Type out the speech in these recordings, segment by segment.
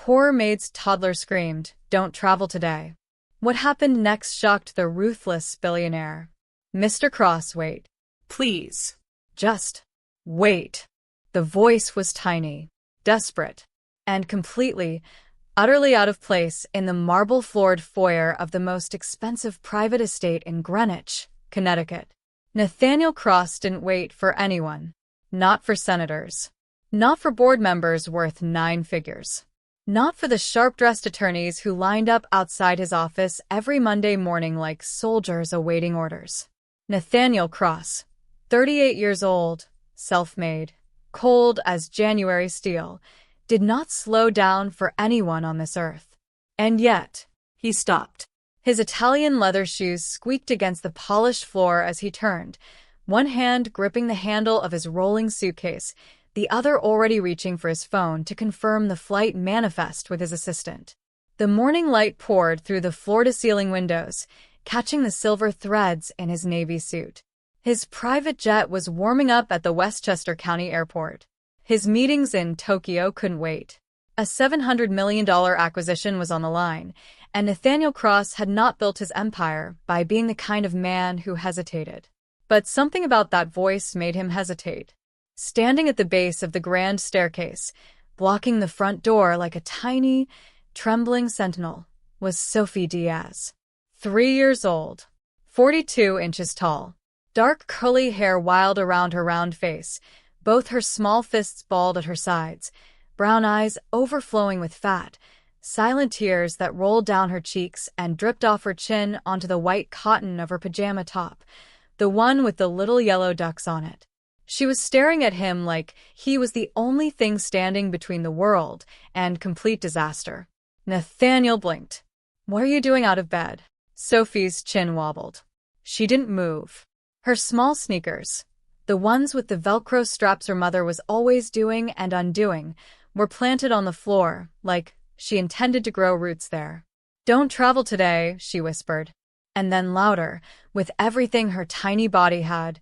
Poor Maid's toddler screamed, "Don't travel today." What happened next shocked the ruthless billionaire. "Mr. Cross, wait. Please. Just wait." The voice was tiny, desperate, and completely, utterly out of place in the marble-floored foyer of the most expensive private estate in Greenwich, Connecticut. Nathaniel Cross didn't wait for anyone. Not for senators. Not for board members worth 9 figures. Not for the sharp-dressed attorneys who lined up outside his office every Monday morning like soldiers awaiting orders. Nathaniel Cross, 38 years old, self-made, cold as January steel, did not slow down for anyone on this earth. And yet, he stopped. His Italian leather shoes squeaked against the polished floor as he turned, one hand gripping the handle of his rolling suitcase, the other already reaching for his phone to confirm the flight manifest with his assistant. The morning light poured through the floor-to-ceiling windows, catching the silver threads in his navy suit. His private jet was warming up at the Westchester County Airport. His meetings in Tokyo couldn't wait. A $700 million acquisition was on the line, and Nathaniel Cross had not built his empire by being the kind of man who hesitated. But something about that voice made him hesitate. Standing at the base of the grand staircase, blocking the front door like a tiny, trembling sentinel, was Sophie Diaz. 3 years old, 42 inches tall, dark curly hair wild around her round face, both her small fists balled at her sides, brown eyes overflowing with fat, silent tears that rolled down her cheeks and dripped off her chin onto the white cotton of her pajama top, the one with the little yellow ducks on it. She was staring at him like he was the only thing standing between the world and complete disaster. Nathaniel blinked. "What are you doing out of bed?" Sophie's chin wobbled. She didn't move. Her small sneakers, the ones with the Velcro straps her mother was always doing and undoing, were planted on the floor, like she intended to grow roots there. "Don't travel today," she whispered. And then louder, with everything her tiny body had,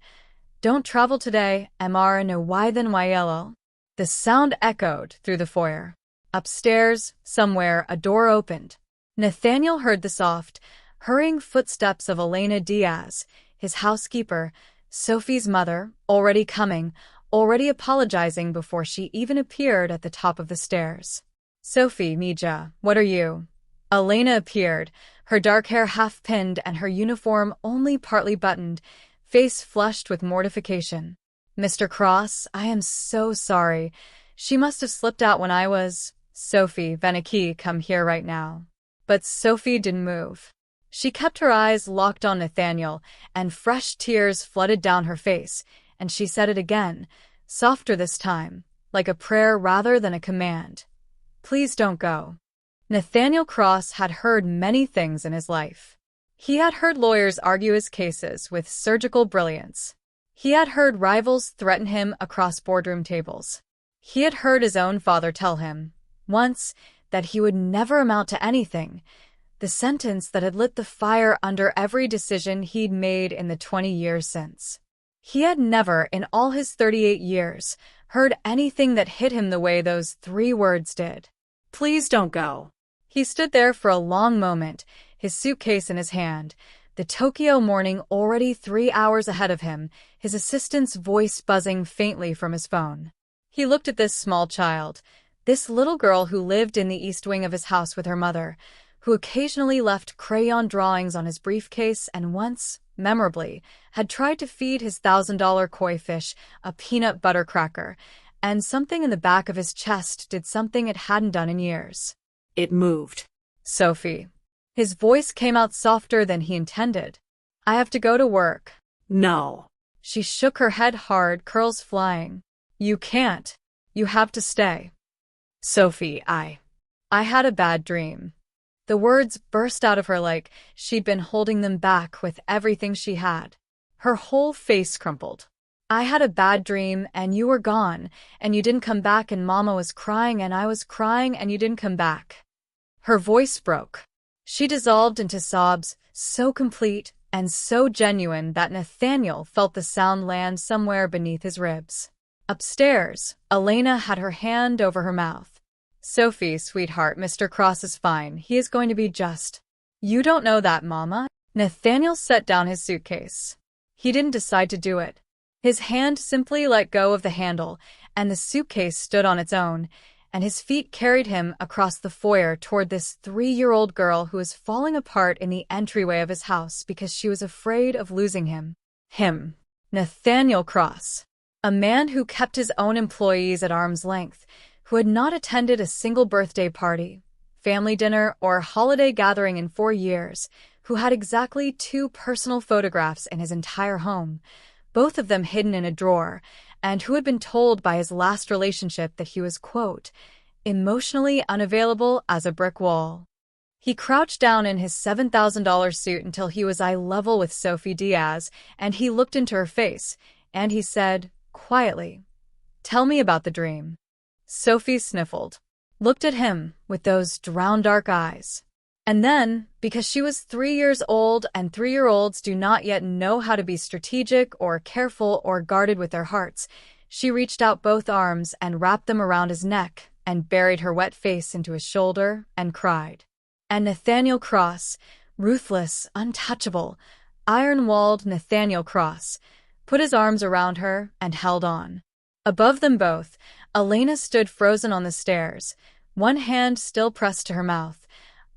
"Don't travel today, Mr. No why then why yellow." The sound echoed through the foyer. Upstairs, somewhere, a door opened. Nathaniel heard the soft, hurrying footsteps of Elena Diaz, his housekeeper, Sophie's mother, already coming, already apologizing before she even appeared at the top of the stairs. "Sophie, Mija, what are you?" Elena appeared, her dark hair half-pinned and her uniform only partly buttoned, face flushed with mortification. "Mr. Cross, I am so sorry. She must have slipped out when I was—" "Sophie, Veniki, come here right now." But Sophie didn't move. She kept her eyes locked on Nathaniel, and fresh tears flooded down her face, and she said it again, softer this time, like a prayer rather than a command. "Please don't go." Nathaniel Cross had heard many things in his life. He had heard lawyers argue his cases with surgical brilliance. He had heard rivals threaten him across boardroom tables. He had heard his own father tell him, once, that he would never amount to anything, the sentence that had lit the fire under every decision he'd made in the 20 years since. He had never, in all his 38 years, heard anything that hit him the way those 3 words did. "Please don't go." He stood there for a long moment, his suitcase in his hand, the Tokyo morning already 3 hours ahead of him, his assistant's voice buzzing faintly from his phone. He looked at this small child, this little girl who lived in the east wing of his house with her mother, who occasionally left crayon drawings on his briefcase and once, memorably, had tried to feed his $1,000 koi fish a peanut butter cracker, and something in the back of his chest did something it hadn't done in years. It moved. "Sophie." His voice came out softer than he intended. "I have to go to work." "No." She shook her head hard, curls flying. "You can't. You have to stay." "Sophie, I had a bad dream." The words burst out of her like she'd been holding them back with everything she had. Her whole face crumpled. "I had a bad dream, and you were gone, and you didn't come back, and Mama was crying, and I was crying, and you didn't come back." Her voice broke. She dissolved into sobs, so complete and so genuine that Nathaniel felt the sound land somewhere beneath his ribs. Upstairs, Elena had her hand over her mouth. Sophie, sweetheart, Mr. Cross is fine. He is going to be just. You don't know that, Mama? Nathaniel set down his suitcase. He didn't decide to do it. His hand simply let go of the handle, and the suitcase stood on its own, and his feet carried him across the foyer toward this 3-year-old girl who was falling apart in the entryway of his house because she was afraid of losing him. Nathaniel Cross. A man who kept his own employees at arm's length, who had not attended a single birthday party, family dinner, or holiday gathering in 4 years, who had exactly 2 personal photographs in his entire home, both of them hidden in a drawer, and who had been told by his last relationship that he was, quote, emotionally unavailable as a brick wall. He crouched down in his $7,000 suit until he was eye level with Sophie Diaz, and he looked into her face, and he said, quietly, "Tell me about the dream." Sophie sniffled, looked at him with those drowned dark eyes. And then, because she was 3 years old and 3-year-olds do not yet know how to be strategic or careful or guarded with their hearts, she reached out both arms and wrapped them around his neck and buried her wet face into his shoulder and cried. And Nathaniel Cross, ruthless, untouchable, iron-walled Nathaniel Cross, put his arms around her and held on. Above them both, Elena stood frozen on the stairs, one hand still pressed to her mouth,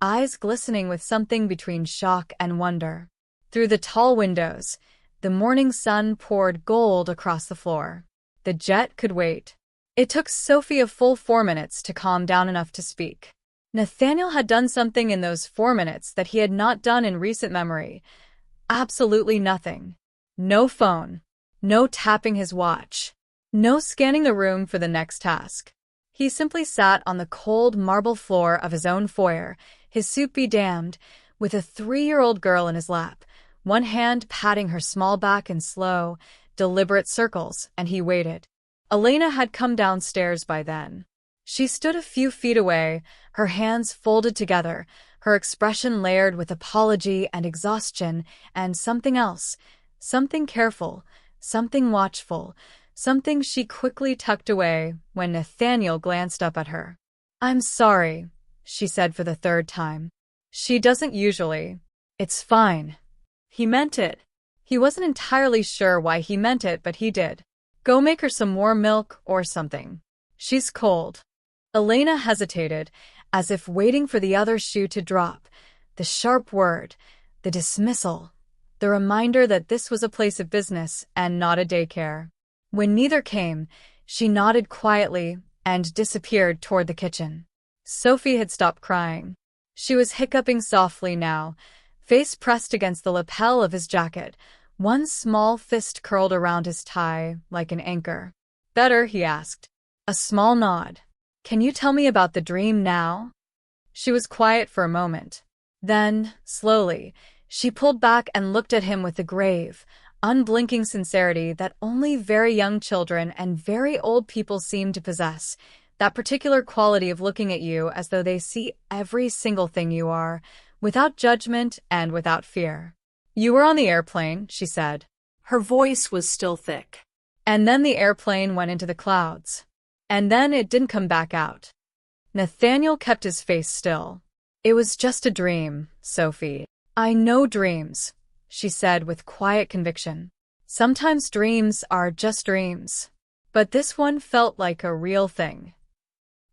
eyes glistening with something between shock and wonder. Through the tall windows, the morning sun poured gold across the floor. The jet could wait. It took Sophie a full 4 minutes to calm down enough to speak. Nathaniel had done something in those 4 minutes that he had not done in recent memory. Absolutely nothing. No phone. No tapping his watch. No scanning the room for the next task. He simply sat on the cold marble floor of his own foyer, his suit be damned, with a 3-year-old girl in his lap, one hand patting her small back in slow, deliberate circles, and he waited. Elena had come downstairs by then. She stood a few feet away, her hands folded together, her expression layered with apology and exhaustion, and something else, something careful, something watchful, something she quickly tucked away when Nathaniel glanced up at her. "I'm sorry," she said for the 3rd time. She doesn't usually. "It's fine." He meant it. He wasn't entirely sure why he meant it, but he did. "Go make her some more milk or something. She's cold." Elena hesitated, as if waiting for the other shoe to drop, the sharp word, the dismissal, the reminder that this was a place of business and not a daycare. When neither came, she nodded quietly and disappeared toward the kitchen. Sophie had stopped crying. She was hiccuping softly now, face pressed against the lapel of his jacket, one small fist curled around his tie like an anchor. "Better?" he asked. A small nod. "Can you tell me about the dream now?" She was quiet for a moment. Then, slowly, she pulled back and looked at him with the grave, unblinking sincerity that only very young children and very old people seem to possess, that particular quality of looking at you as though they see every single thing you are, without judgment and without fear. "You were on the airplane," she said. Her voice was still thick. "And then the airplane went into the clouds. And then it didn't come back out." Nathaniel kept his face still. "It was just a dream, Sophie." "I know dreams," she said with quiet conviction. "Sometimes dreams are just dreams. But this one felt like a real thing."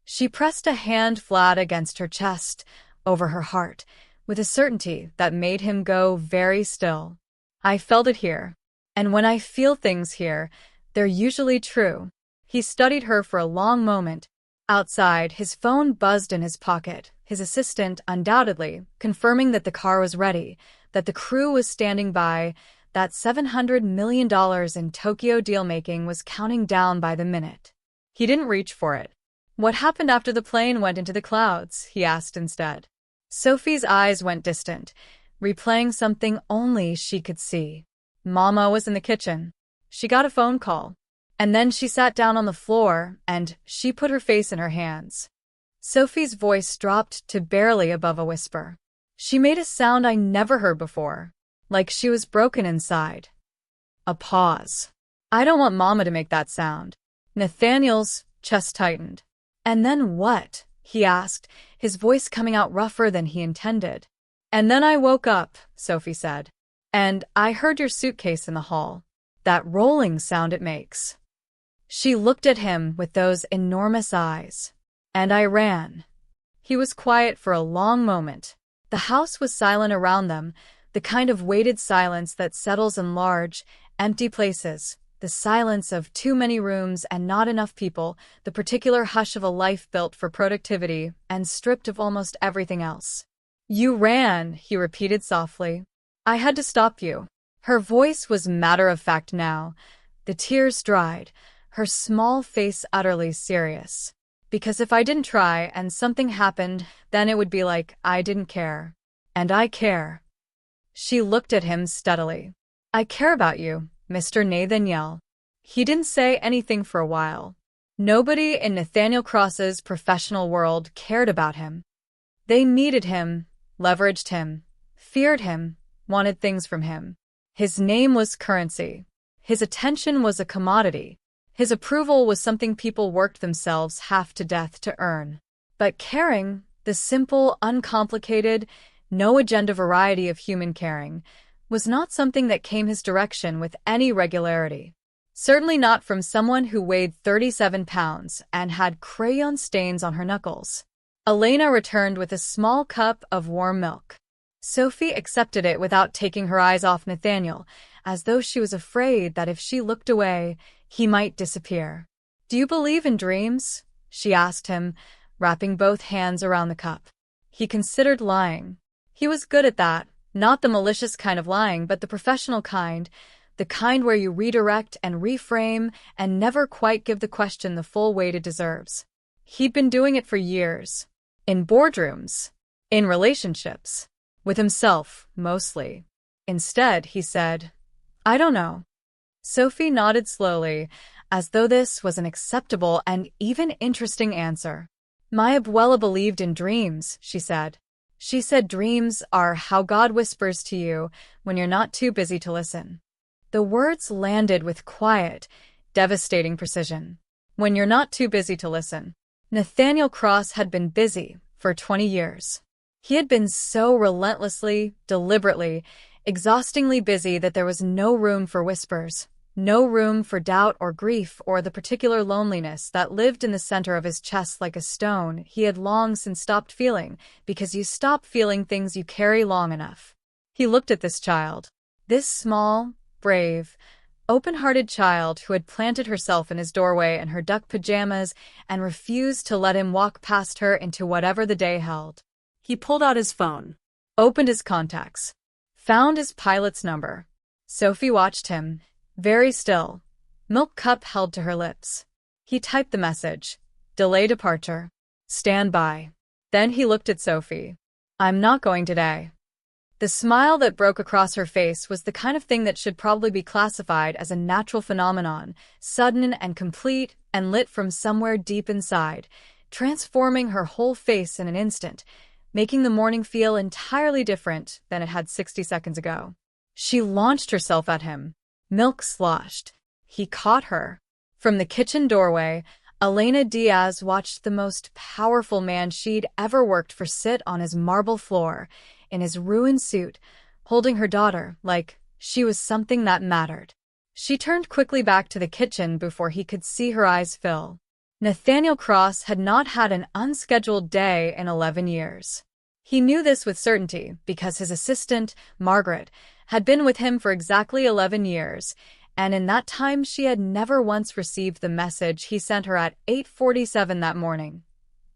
She pressed a hand flat against her chest, over her heart, with a certainty that made him go very still. "I felt it here. And when I feel things here, they're usually true." He studied her for a long moment. Outside, his phone buzzed in his pocket, his assistant, undoubtedly, confirming that the car was ready, that the crew was standing by, that $700 million in Tokyo deal-making was counting down by the minute. He didn't reach for it. "What happened after the plane went into the clouds?" he asked instead. Sophie's eyes went distant, replaying something only she could see. "Mama was in the kitchen. She got a phone call. And then she sat down on the floor, and she put her face in her hands." Sophie's voice dropped to barely above a whisper. She made a sound I never heard before, like she was broken inside. A pause. "I don't want Mama to make that sound." Nathaniel's chest tightened. "And then what?" he asked, his voice coming out rougher than he intended. And then I woke up, Sophie said. And I heard your suitcase in the hall. That rolling sound it makes. She looked at him with those enormous eyes. And I ran. He was quiet for a long moment. The house was silent around them, the kind of weighted silence that settles in large, empty places, the silence of too many rooms and not enough people, the particular hush of a life built for productivity and stripped of almost everything else. You ran, he repeated softly. I had to stop you. Her voice was matter-of-fact now. The tears dried, her small face utterly serious. Because if I didn't try and something happened, then it would be like I didn't care. And I care. She looked at him steadily. I care about you, Mr. Nathaniel. He didn't say anything for a while. Nobody in Nathaniel Cross's professional world cared about him. They needed him, leveraged him, feared him, wanted things from him. His name was currency. His attention was a commodity. His approval was something people worked themselves half to death to earn. But caring, the simple, uncomplicated, no-agenda variety of human caring, was not something that came his direction with any regularity. Certainly not from someone who weighed 37 pounds and had crayon stains on her knuckles. Elena returned with a small cup of warm milk. Sophie accepted it without taking her eyes off Nathaniel, as though she was afraid that if she looked away, he might disappear. Do you believe in dreams? She asked him, wrapping both hands around the cup. He considered lying. He was good at that, not the malicious kind of lying, but the professional kind, the kind where you redirect and reframe and never quite give the question the full weight it deserves. He'd been doing it for years. In boardrooms. In relationships. With himself, mostly. Instead, he said, I don't know. Sophie nodded slowly, as though this was an acceptable and even interesting answer. My abuela believed in dreams, she said. She said dreams are how God whispers to you when you're not too busy to listen. The words landed with quiet, devastating precision. When you're not too busy to listen. Nathaniel Cross had been busy for 20 years. He had been so relentlessly, deliberately, exhaustingly busy that there was no room for whispers, no room for doubt or grief or the particular loneliness that lived in the center of his chest like a stone he had long since stopped feeling, because you stop feeling things you carry long enough. He looked at this child, this small, brave, open-hearted child who had planted herself in his doorway in her duck pajamas and refused to let him walk past her into whatever the day held. He pulled out his phone, opened his contacts, found his pilot's number. Sophie watched him, very still, milk cup held to her lips. He typed the message, delay departure, stand by. Then he looked at Sophie. I'm not going today. The smile that broke across her face was the kind of thing that should probably be classified as a natural phenomenon, sudden and complete and lit from somewhere deep inside, transforming her whole face in an instant, making the morning feel entirely different than it had 60 seconds ago. She launched herself at him. Milk sloshed. He caught her. From the kitchen doorway, Elena Diaz watched the most powerful man she'd ever worked for sit on his marble floor, in his ruined suit, holding her daughter like she was something that mattered. She turned quickly back to the kitchen before he could see her eyes fill. Nathaniel Cross had not had an unscheduled day in 11 years. He knew this with certainty because his assistant, Margaret, had been with him for exactly 11 years, and in that time she had never once received the message he sent her at 8:47 that morning.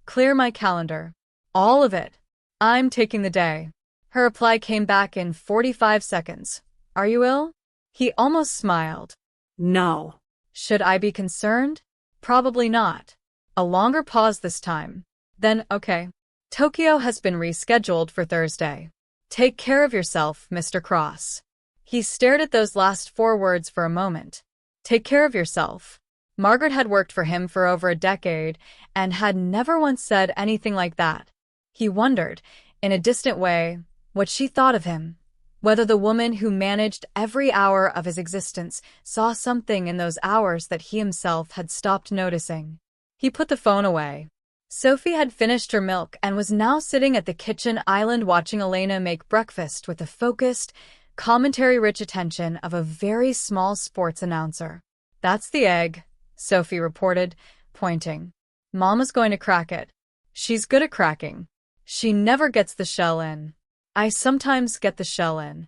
Clear my calendar. All of it. I'm taking the day. Her reply came back in 45 seconds. Are you ill? He almost smiled. No. Should I be concerned? Probably not. A longer pause this time. Then, okay. Tokyo has been rescheduled for Thursday. Take care of yourself, Mr. Cross. He stared at those last 4 words for a moment. Take care of yourself. Margaret had worked for him for over a decade and had never once said anything like that. He wondered, in a distant way, what she thought of him. Whether the woman who managed every hour of his existence saw something in those hours that he himself had stopped noticing. He put the phone away. Sophie had finished her milk and was now sitting at the kitchen island watching Elena make breakfast with the focused, commentary-rich attention of a very small sports announcer. "That's the egg," Sophie reported, pointing. "Mama's going to crack it. She's good at cracking. She never gets the shell in. I sometimes get the shell in."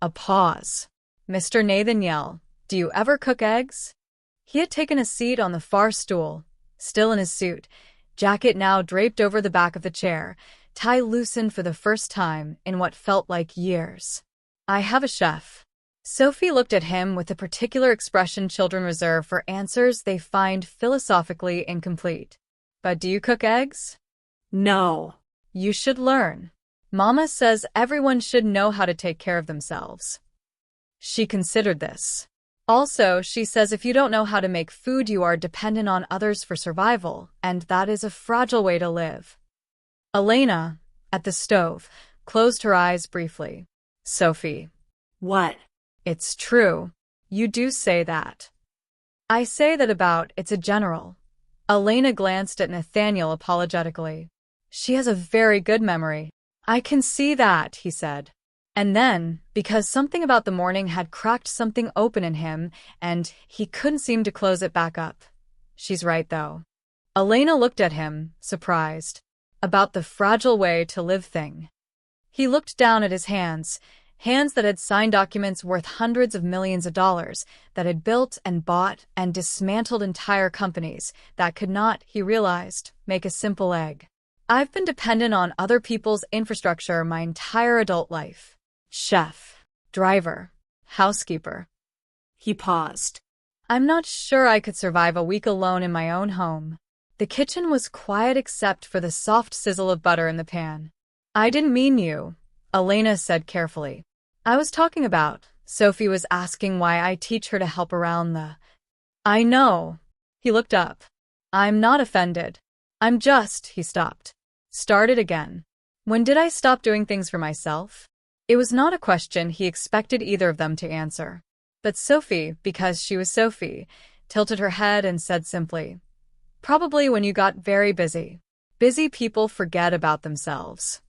A pause. "Mr. Nathaniel, do you ever cook eggs?" He had taken a seat on the far stool, still in his suit, jacket now draped over the back of the chair, tie loosened for the first time in what felt like years. "I have a chef." Sophie looked at him with the particular expression children reserve for answers they find philosophically incomplete. "But do you cook eggs?" "No." "You should learn. Mama says everyone should know how to take care of themselves." She considered this. Also, she says if you don't know how to make food, you are dependent on others for survival, and that is a fragile way to live. Elena, at the stove, closed her eyes briefly. "Sophie." "What?" "It's true. You do say that." "I say that about it's a general." Elena glanced at Nathaniel apologetically. "She has a very good memory." "I can see that," he said. And then, because something about the morning had cracked something open in him, and he couldn't seem to close it back up. "She's right, though." Elena looked at him, surprised. About the fragile way to live thing. He looked down at his hands that had signed documents worth hundreds of millions of dollars, that had built and bought and dismantled entire companies, that could not, he realized, make a simple egg. "I've been dependent on other people's infrastructure my entire adult life. Chef, driver, housekeeper." He paused. "I'm not sure I could survive a week alone in my own home." The kitchen was quiet except for the soft sizzle of butter in the pan. "I didn't mean you," Elena said carefully. "I was talking about," Sophie was asking why I teach her to help around the... "I know." He looked up. "I'm not offended. I'm just," he stopped. Started again. "When did I stop doing things for myself?" It was not a question he expected either of them to answer. But Sophie, because she was Sophie, tilted her head and said simply, "Probably when you got very busy. Busy people forget about themselves."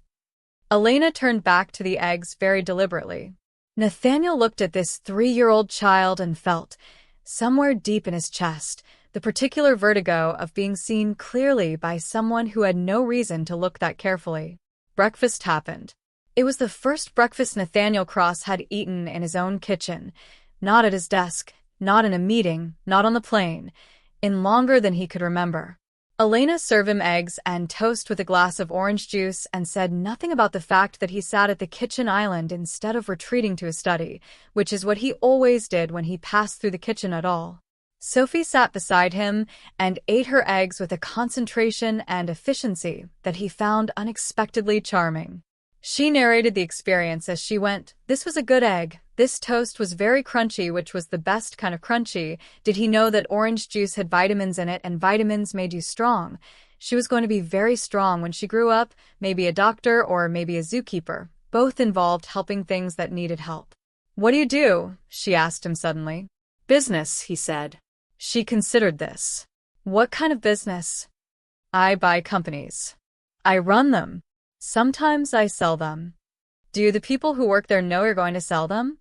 Elena turned back to the eggs very deliberately. Nathaniel looked at this 3-year-old child and felt, somewhere deep in his chest, the particular vertigo of being seen clearly by someone who had no reason to look that carefully. Breakfast happened. It was the first breakfast Nathaniel Cross had eaten in his own kitchen, not at his desk, not in a meeting, not on the plane, in longer than he could remember. Elena served him eggs and toast with a glass of orange juice and said nothing about the fact that he sat at the kitchen island instead of retreating to his study, which is what he always did when he passed through the kitchen at all. Sophie sat beside him and ate her eggs with a concentration and efficiency that he found unexpectedly charming. She narrated the experience as she went. "This was a good egg. This toast was very crunchy, which was the best kind of crunchy. Did he know that orange juice had vitamins in it and vitamins made you strong? She was going to be very strong when she grew up, maybe a doctor or maybe a zookeeper. Both involved helping things that needed help." "What do you do?" she asked him suddenly. "Business," he said. She considered this. "What kind of business?" "I buy companies. I run them. Sometimes I sell them." "Do the people who work there know you're going to sell them?"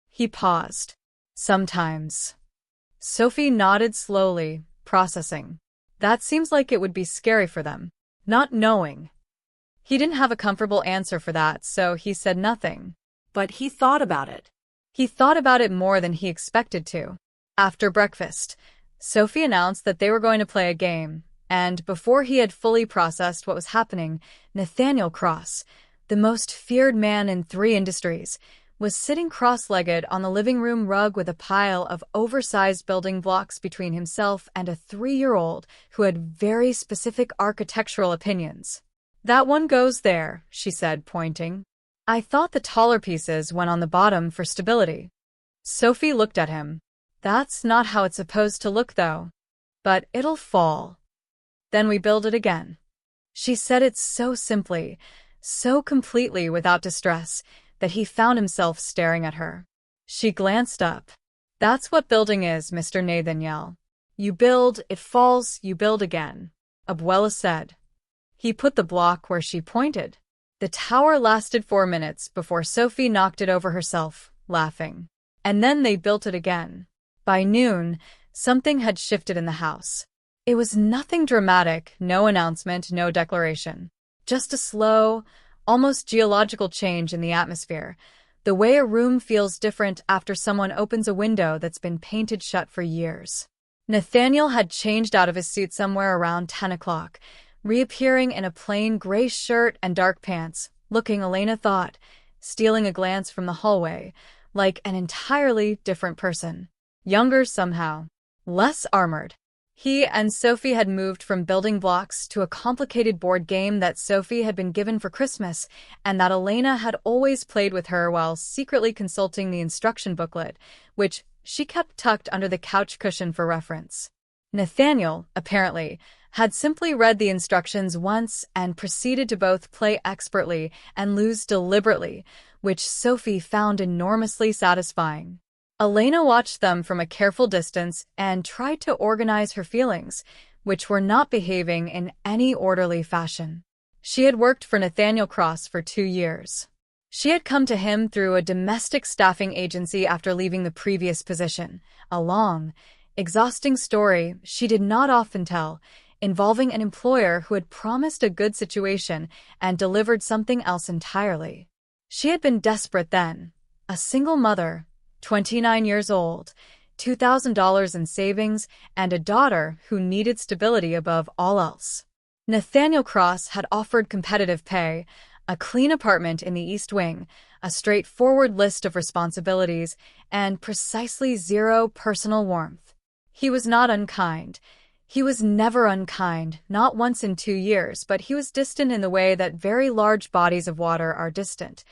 He paused. "Sometimes." Sophie nodded slowly, processing. "That seems like it would be scary for them, not knowing." He didn't have a comfortable answer for that, so he said nothing. But he thought about it. He thought about it more than he expected to. After breakfast, Sophie announced that they were going to play a game. And before he had fully processed what was happening, Nathaniel Cross, the most feared man in 3 industries, was sitting cross-legged on the living room rug with a pile of oversized building blocks between himself and a 3-year-old who had very specific architectural opinions. "That one goes there," she said, pointing. "I thought the taller pieces went on the bottom for stability." Sophie looked at him. "That's not how it's supposed to look, though. But it'll fall. Then we build it again." She said it so simply, so completely without distress, that he found himself staring at her. She glanced up. "That's what building is, Mr. Nathaniel. You build, it falls, you build again." Abuela said. He put the block where she pointed. The tower lasted 4 minutes before Sophie knocked it over herself, laughing. And then they built it again. By noon, something had shifted in the house. It was nothing dramatic, no announcement, no declaration. Just a slow, almost geological change in the atmosphere, the way a room feels different after someone opens a window that's been painted shut for years. Nathaniel had changed out of his suit somewhere around 10 o'clock, reappearing in a plain gray shirt and dark pants, looking, Elena thought, stealing a glance from the hallway, like an entirely different person. Younger somehow. Less armored. He and Sophie had moved from building blocks to a complicated board game that Sophie had been given for Christmas and that Elena had always played with her while secretly consulting the instruction booklet, which she kept tucked under the couch cushion for reference. Nathaniel, apparently, had simply read the instructions once and proceeded to both play expertly and lose deliberately, which Sophie found enormously satisfying. Elena watched them from a careful distance and tried to organize her feelings, which were not behaving in any orderly fashion. She had worked for Nathaniel Cross for 2 years. She had come to him through a domestic staffing agency after leaving the previous position, a long, exhausting story she did not often tell, involving an employer who had promised a good situation and delivered something else entirely. She had been desperate then, a single mother, 29 years old, $2,000 in savings, and a daughter who needed stability above all else. Nathaniel Cross had offered competitive pay, a clean apartment in the East Wing, a straightforward list of responsibilities, and precisely 0 personal warmth. He was not unkind. He was never unkind, not once in 2 years, but he was distant in the way that very large bodies of water are distant.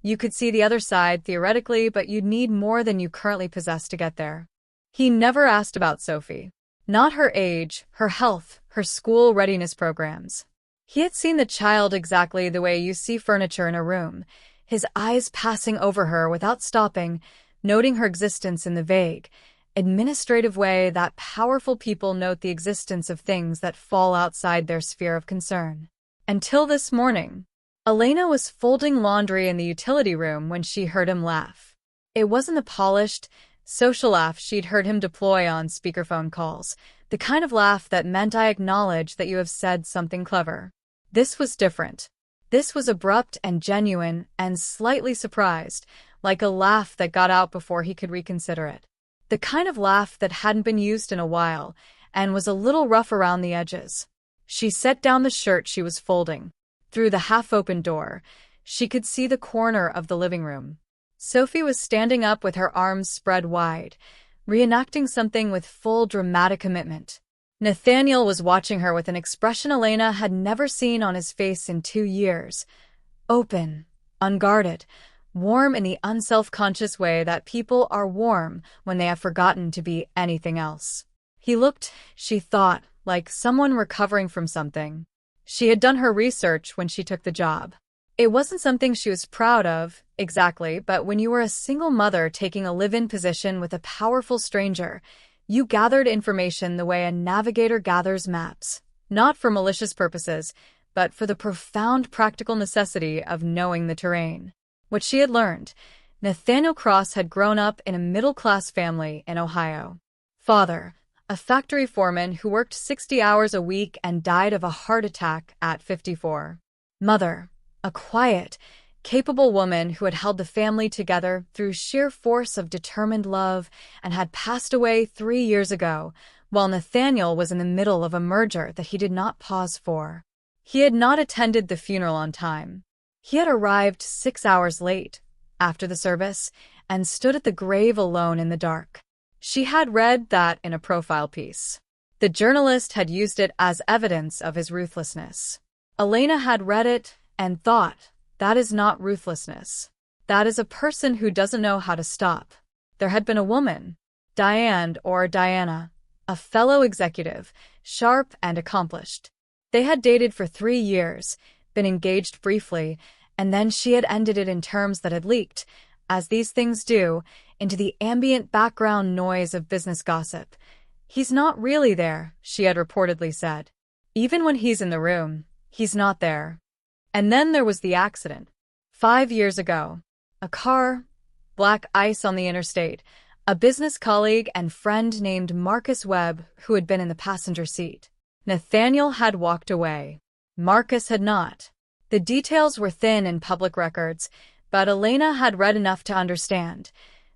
You could see the other side, theoretically, but you'd need more than you currently possess to get there. He never asked about Sophie. Not her age, her health, her school readiness programs. He had seen the child exactly the way you see furniture in a room, his eyes passing over her without stopping, noting her existence in the vague, administrative way that powerful people note the existence of things that fall outside their sphere of concern. Until this morning. Elena was folding laundry in the utility room when she heard him laugh. It wasn't the polished, social laugh she'd heard him deploy on speakerphone calls, the kind of laugh that meant I acknowledge that you have said something clever. This was different. This was abrupt and genuine and slightly surprised, like a laugh that got out before he could reconsider it. The kind of laugh that hadn't been used in a while and was a little rough around the edges. She set down the shirt she was folding. Through the half-open door, she could see the corner of the living room. Sophie was standing up with her arms spread wide, reenacting something with full dramatic commitment. Nathaniel was watching her with an expression Elena had never seen on his face in 2 years. Open, unguarded, warm in the unself-conscious way that people are warm when they have forgotten to be anything else. He looked, she thought, like someone recovering from something. She had done her research when she took the job. It wasn't something she was proud of, exactly, but when you were a single mother taking a live-in position with a powerful stranger, you gathered information the way a navigator gathers maps, not for malicious purposes, but for the profound practical necessity of knowing the terrain. What she had learned, Nathaniel Cross had grown up in a middle-class family in Ohio. Father, a factory foreman who worked 60 hours a week and died of a heart attack at 54. Mother, a quiet, capable woman who had held the family together through sheer force of determined love and had passed away 3 years ago, while Nathaniel was in the middle of a merger that he did not pause for. He had not attended the funeral on time. He had arrived 6 hours late, after the service, and stood at the grave alone in the dark. She had read that in a profile piece. The journalist had used it as evidence of his ruthlessness. Elena had read it and thought, that is not ruthlessness. That is a person who doesn't know how to stop. There had been a woman, Diane or Diana, a fellow executive, sharp and accomplished. They had dated for 3 years, been engaged briefly, and then she had ended it in terms that had leaked, as these things do, into the ambient background noise of business gossip. He's not really there, she had reportedly said. Even when he's in the room, he's not there. And then there was the accident. 5 years ago. A car, black ice on the interstate, a business colleague and friend named Marcus Webb who had been in the passenger seat. Nathaniel had walked away. Marcus had not. The details were thin in public records, but Elena had read enough to understand.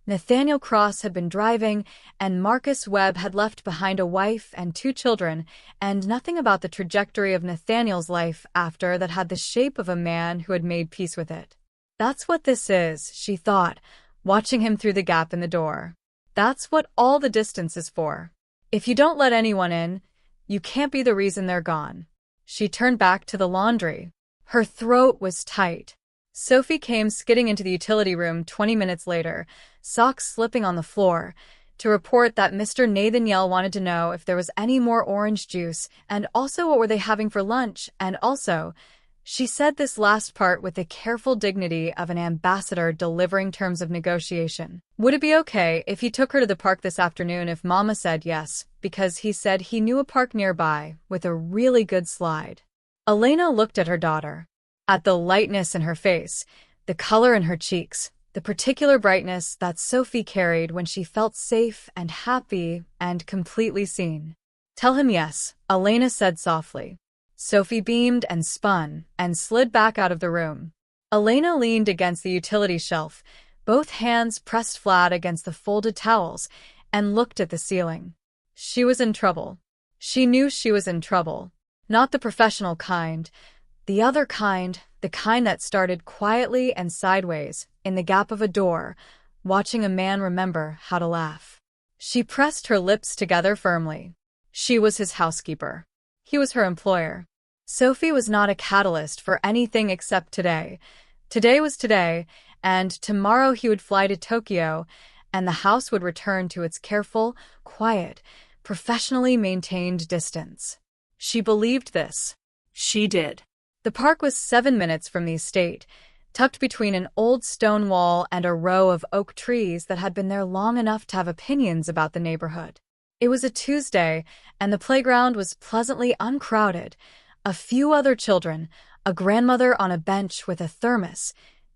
Nathaniel Cross had been driving, and Marcus Webb had left behind a wife and 2 children, and nothing about the trajectory of Nathaniel's life after that had the shape of a man who had made peace with it. That's what this is, she thought, watching him through the gap in the door. That's what all the distance is for. If you don't let anyone in, you can't be the reason they're gone. She turned back to the laundry. Her throat was tight. Sophie came skidding into the utility room 20 minutes later, socks slipping on the floor, to report that Mr. Nathaniel wanted to know if there was any more orange juice, and also what were they having for lunch, and also, she said this last part with the careful dignity of an ambassador delivering terms of negotiation. Would it be okay if he took her to the park this afternoon if Mama said yes, because he said he knew a park nearby with a really good slide? Elena looked at her daughter. At the lightness in her face, the color in her cheeks, the particular brightness that Sophie carried when she felt safe and happy and completely seen. Tell him yes, Elena said softly. Sophie beamed and spun and slid back out of the room. Elena leaned against the utility shelf, both hands pressed flat against the folded towels, and looked at the ceiling. She was in trouble. She knew she was in trouble. Not the professional kind, the other kind, the kind that started quietly and sideways, in the gap of a door, watching a man remember how to laugh. She pressed her lips together firmly. She was his housekeeper. He was her employer. Sophie was not a catalyst for anything except today. Today was today, and tomorrow he would fly to Tokyo, and the house would return to its careful, quiet, professionally maintained distance. She believed this. She did. The park was 7 minutes from the estate, tucked between an old stone wall and a row of oak trees that had been there long enough to have opinions about the neighborhood. It was a Tuesday, and the playground was pleasantly uncrowded. A few other children, a grandmother on a bench with a thermos,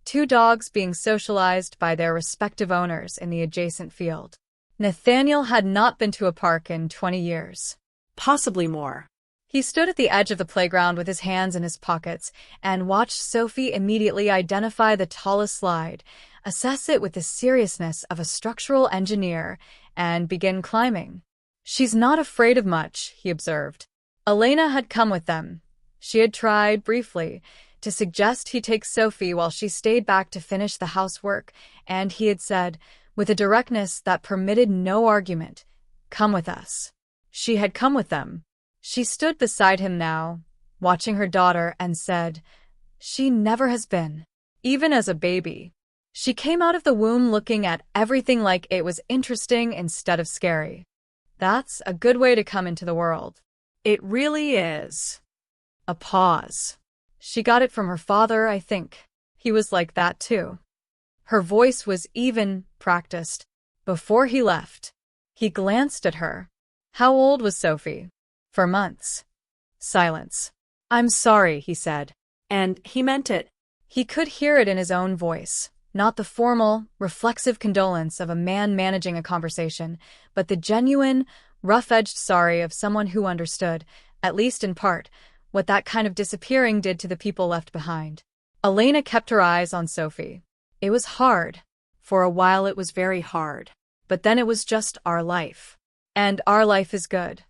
2 dogs being socialized by their respective owners in the adjacent field. Nathaniel had not been to a park in 20 years. Possibly more. He stood at the edge of the playground with his hands in his pockets and watched Sophie immediately identify the tallest slide, assess it with the seriousness of a structural engineer, and begin climbing. She's not afraid of much, he observed. Elena had come with them. She had tried, briefly, to suggest he take Sophie while she stayed back to finish the housework, and he had said, with a directness that permitted no argument, "Come with us." She had come with them. She stood beside him now, watching her daughter, and said, "She never has been. Even as a baby. She came out of the womb looking at everything like it was interesting instead of scary. That's a good way to come into the world." It really is. A pause. She got it from her father, I think. He was like that too. Her voice was even, practiced. Before he left, he glanced at her. How old was Sophie? 4 months. Silence. "I'm sorry," he said. And he meant it. He could hear it in his own voice, not the formal, reflexive condolence of a man managing a conversation, but the genuine, rough-edged sorry of someone who understood, at least in part, what that kind of disappearing did to the people left behind. Elena kept her eyes on Sophie. It was hard. For a while it was very hard. But then it was just our life. And our life is good.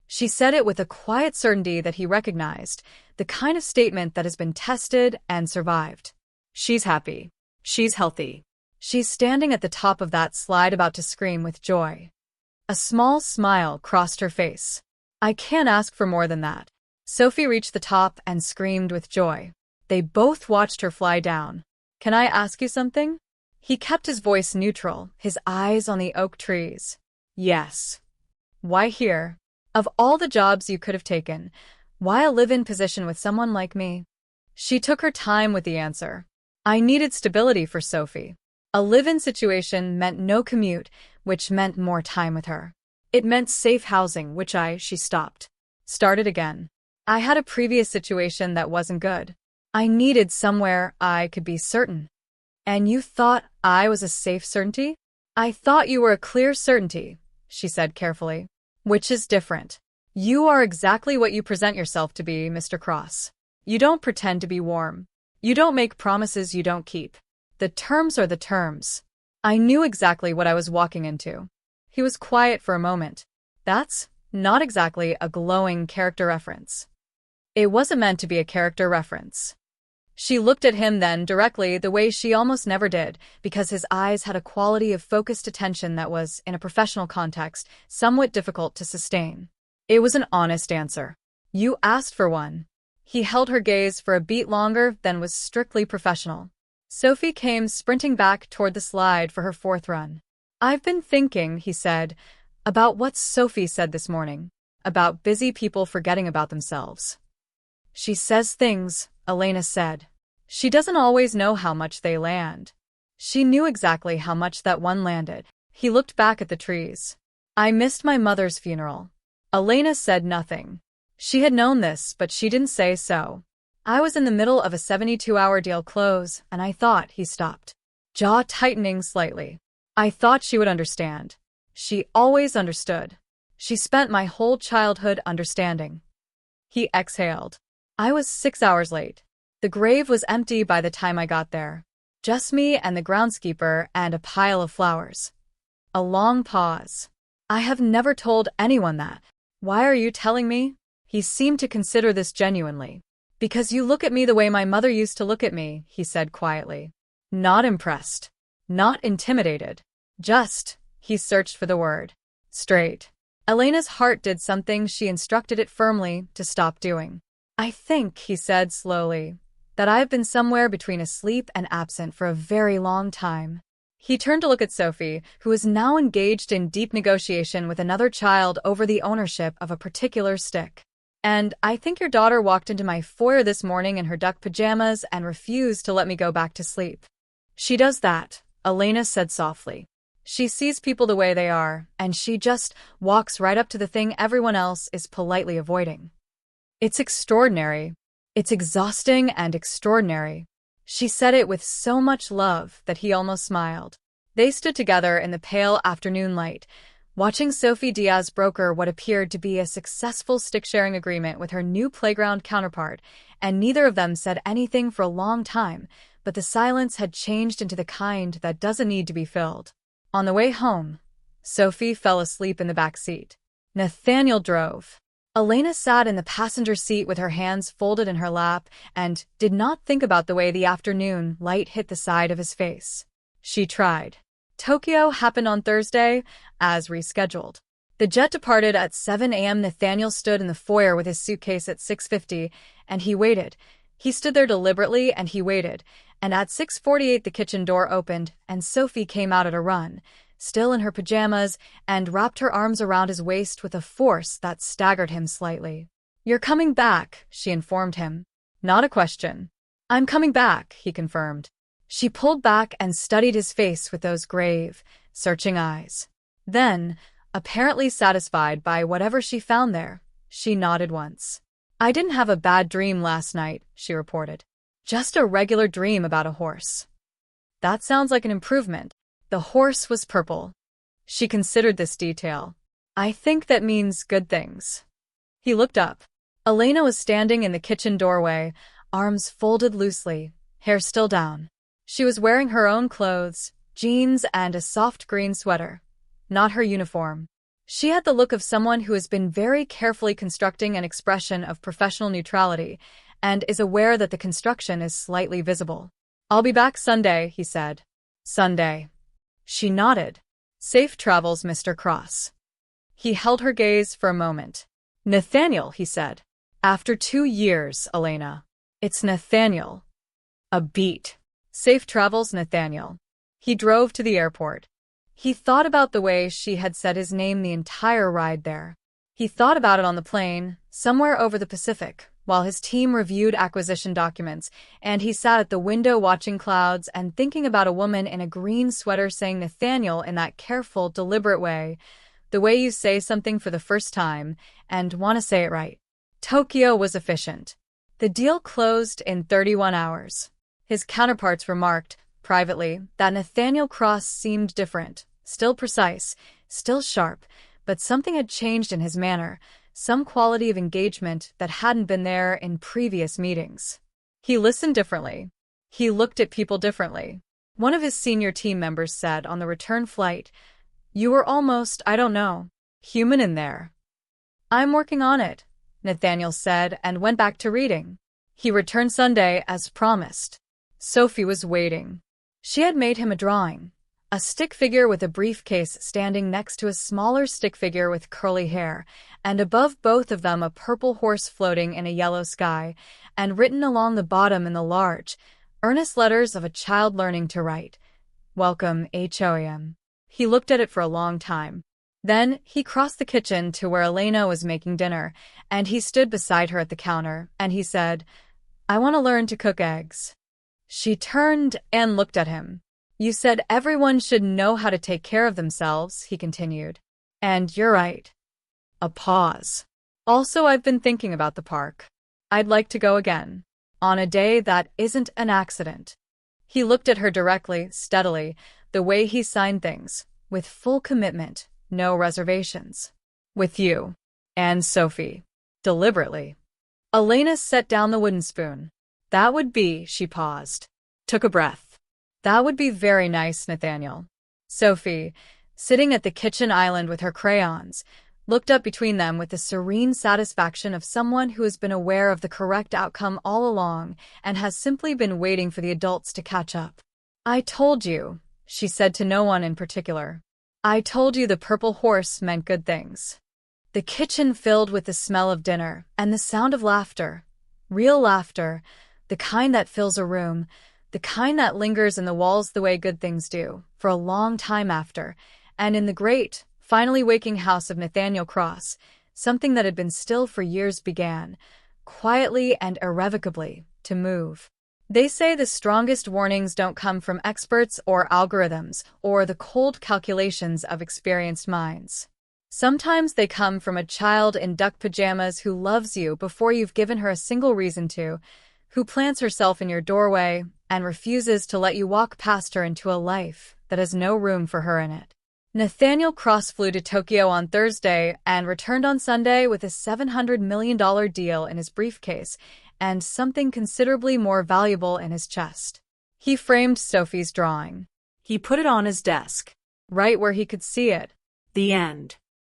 She said it with a quiet certainty that he recognized, the kind of statement that has been tested and survived. She's happy. She's healthy. She's standing at the top of that slide about to scream with joy. A small smile crossed her face. I can't ask for more than that. Sophie reached the top and screamed with joy. They both watched her fly down. Can I ask you something? He kept his voice neutral, his eyes on the oak trees. Yes. Why here? Of all the jobs you could have taken, why a live-in position with someone like me? She took her time with the answer. I needed stability for Sophie. A live-in situation meant no commute, which meant more time with her. It meant safe housing, which she stopped. Started again. I had a previous situation that wasn't good. I needed somewhere I could be certain. And you thought I was a safe certainty? I thought you were a clear certainty, she said carefully. Which is different. You are exactly what you present yourself to be, Mr. Cross. You don't pretend to be warm. You don't make promises you don't keep. The terms are the terms. I knew exactly what I was walking into. He was quiet for a moment. That's not exactly a glowing character reference. It wasn't meant to be a character reference. She looked at him then directly the way she almost never did, because his eyes had a quality of focused attention that was, in a professional context, somewhat difficult to sustain. It was an honest answer. You asked for one. He held her gaze for a beat longer than was strictly professional. Sophie came sprinting back toward the slide for her fourth run. I've been thinking, he said, about what Sophie said this morning, about busy people forgetting about themselves. She says things, Elena said. She doesn't always know how much they land. She knew exactly how much that one landed. He looked back at the trees. I missed my mother's funeral. Elena said nothing. She had known this, but she didn't say so. I was in the middle of a 72-hour deal close, and I thought, he stopped, jaw tightening slightly. I thought she would understand. She always understood. She spent my whole childhood understanding. He exhaled. I was 6 hours late. The grave was empty by the time I got there. Just me and the groundskeeper and a pile of flowers. A long pause. I have never told anyone that. Why are you telling me? He seemed to consider this genuinely. Because you look at me the way my mother used to look at me, he said quietly. Not impressed. Not intimidated. Just, he searched for the word. Straight. Elena's heart did something she instructed it firmly to stop doing. I think, he said slowly, that I have been somewhere between asleep and absent for a very long time. He turned to look at Sophie, who was now engaged in deep negotiation with another child over the ownership of a particular stick. And I think your daughter walked into my foyer this morning in her duck pajamas and refused to let me go back to sleep. She does that, Elena said softly. She sees people the way they are, and she just walks right up to the thing everyone else is politely avoiding. It's extraordinary. It's exhausting and extraordinary. She said it with so much love that he almost smiled. They stood together in the pale afternoon light, watching Sophie Diaz broker what appeared to be a successful stick-sharing agreement with her new playground counterpart, and neither of them said anything for a long time, but the silence had changed into the kind that doesn't need to be filled. On the way home, Sophie fell asleep in the back seat. Nathaniel drove. Elena sat in the passenger seat with her hands folded in her lap and did not think about the way the afternoon light hit the side of his face. She tried. Tokyo happened on Thursday, as rescheduled. The jet departed at 7 a.m. Nathaniel stood in the foyer with his suitcase at 6:50, and he waited. He stood there deliberately, and he waited. And at 6:48 the kitchen door opened, and Sophie came out at a run, still in her pajamas, and wrapped her arms around his waist with a force that staggered him slightly. You're coming back, she informed him. Not a question. I'm coming back, he confirmed. She pulled back and studied his face with those grave, searching eyes. Then, apparently satisfied by whatever she found there, she nodded once. I didn't have a bad dream last night, she reported. Just a regular dream about a horse. That sounds like an improvement. The horse was purple. She considered this detail. I think that means good things. He looked up. Elena was standing in the kitchen doorway, arms folded loosely, hair still down. She was wearing her own clothes, jeans and a soft green sweater. Not her uniform. She had the look of someone who has been very carefully constructing an expression of professional neutrality and is aware that the construction is slightly visible. I'll be back Sunday, he said. Sunday. She nodded. Safe travels, Mr. Cross. He held her gaze for a moment. Nathaniel, he said. After 2 years, Elena. It's Nathaniel. A beat. Safe travels, Nathaniel. He drove to the airport. He thought about the way she had said his name the entire ride there. He thought about it on the plane, somewhere over the Pacific, while his team reviewed acquisition documents, and he sat at the window watching clouds and thinking about a woman in a green sweater saying Nathaniel in that careful, deliberate way, the way you say something for the first time and want to say it right. Tokyo was efficient. The deal closed in 31 hours. His counterparts remarked, privately, that Nathaniel Cross seemed different, still precise, still sharp, but something had changed in his manner, some quality of engagement that hadn't been there in previous meetings. He listened differently. He looked at people differently. One of his senior team members said on the return flight, "You were almost, I don't know, human in there." "I'm working on it," Nathaniel said and went back to reading. He returned Sunday as promised. Sophie was waiting. She had made him a drawing. A stick figure with a briefcase standing next to a smaller stick figure with curly hair, and above both of them a purple horse floating in a yellow sky, and written along the bottom in the large, earnest letters of a child learning to write, "Welcome, HOAM." He looked at it for a long time. Then he crossed the kitchen to where Elena was making dinner, and he stood beside her at the counter, and he said, "I want to learn to cook eggs." She turned and looked at him. "You said everyone should know how to take care of themselves," he continued. "And you're right." A pause. "Also, I've been thinking about the park. I'd like to go again. On a day that isn't an accident." He looked at her directly, steadily, the way he signed things, with full commitment, no reservations. "With you." And Sophie. Deliberately. Elena set down the wooden spoon. "That would be," she paused. Took a breath. "That would be very nice, Nathaniel." Sophie, sitting at the kitchen island with her crayons, looked up between them with the serene satisfaction of someone who has been aware of the correct outcome all along and has simply been waiting for the adults to catch up. "I told you," she said to no one in particular. "I told you the purple horse meant good things." The kitchen filled with the smell of dinner and the sound of laughter. Real laughter, the kind that fills a room, the kind that lingers in the walls the way good things do, for a long time after, and in the great, finally waking house of Nathaniel Cross, something that had been still for years began, quietly and irrevocably, to move. They say the strongest warnings don't come from experts or algorithms or the cold calculations of experienced minds. Sometimes they come from a child in duck pajamas who loves you before you've given her a single reason to, who plants herself in your doorway and refuses to let you walk past her into a life that has no room for her in it. Nathaniel Cross flew to Tokyo on Thursday and returned on Sunday with a $700 million deal in his briefcase and something considerably more valuable in his chest. He framed Sophie's drawing. He put it on his desk, right where he could see it. The end.